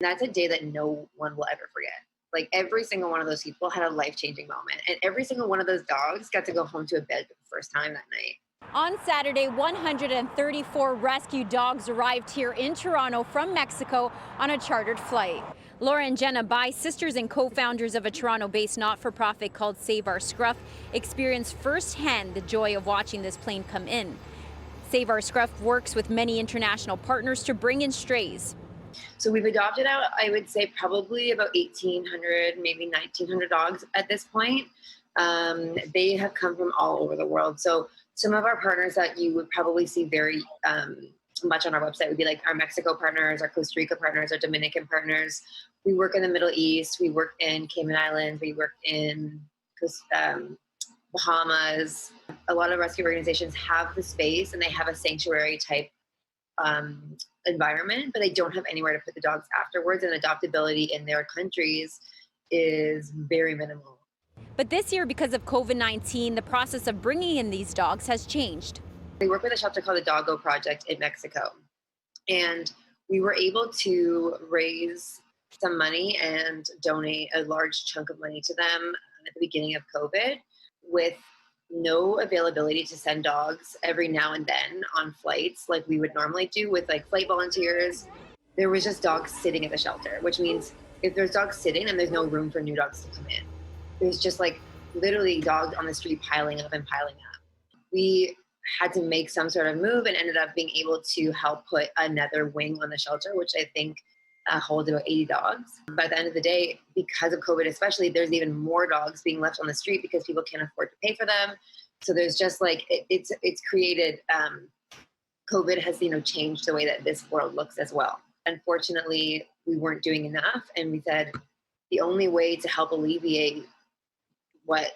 That's a day that no one will ever forget. Like every single one of those people had a life-changing moment, and every single one of those dogs got to go home to a bed for the first time that night. On Saturday, 134 rescue dogs arrived here in Toronto from Mexico on a chartered flight. Laura and Jenna Bai, sisters and co-founders of a Toronto-based not-for-profit called Save Our Scruff, experienced firsthand the joy of watching this plane come in. Save Our Scruff works with many international partners to bring in strays. So we've adopted out, I would say, probably about 1,800, maybe 1,900 dogs at this point. They have come from all over the world. So some of our partners that you would probably see very much on our website would be like our Mexico partners, our Costa Rica partners, our Dominican partners. We work in the Middle East. We work in Cayman Islands. We work in Bahamas. A lot of rescue organizations have the space and they have a sanctuary type environment, but they don't have anywhere to put the dogs afterwards, and adoptability in their countries is very minimal. But this year, because of COVID-19, the process of bringing in these dogs has changed. We work with a shelter called the Doggo Project in Mexico, and we were able to raise some money and donate a large chunk of money to them at the beginning of COVID, with no availability to send dogs every now and then on flights like we would normally do with like flight volunteers. There was just dogs sitting at the shelter, which means if there's dogs sitting, then there's no room for new dogs to come in. There's just like literally dogs on the street piling up and piling up. We had to make some sort of move and ended up being able to help put another wing on the shelter, which I think holds about 80 dogs. But at the end of the day, because of COVID especially, there's even more dogs being left on the street because people can't afford to pay for them. So there's just like, it's created, COVID has, changed the way that this world looks as well. Unfortunately, we weren't doing enough. And we said, the only way to help alleviate what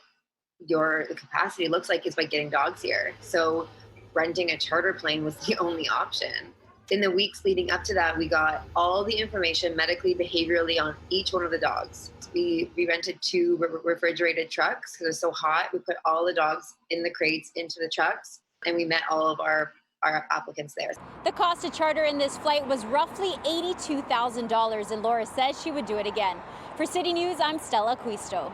the capacity looks like is by getting dogs here. So renting a charter plane was the only option. In the weeks leading up to that, we got all the information medically, behaviorally on each one of the dogs. We rented 2 refrigerated trucks because it was so hot. We put all the dogs in the crates into the trucks, and we met all of our applicants there. The cost to charter in this flight was roughly $82,000, and Laura says she would do it again. For City News, I'm Stella Acquisto.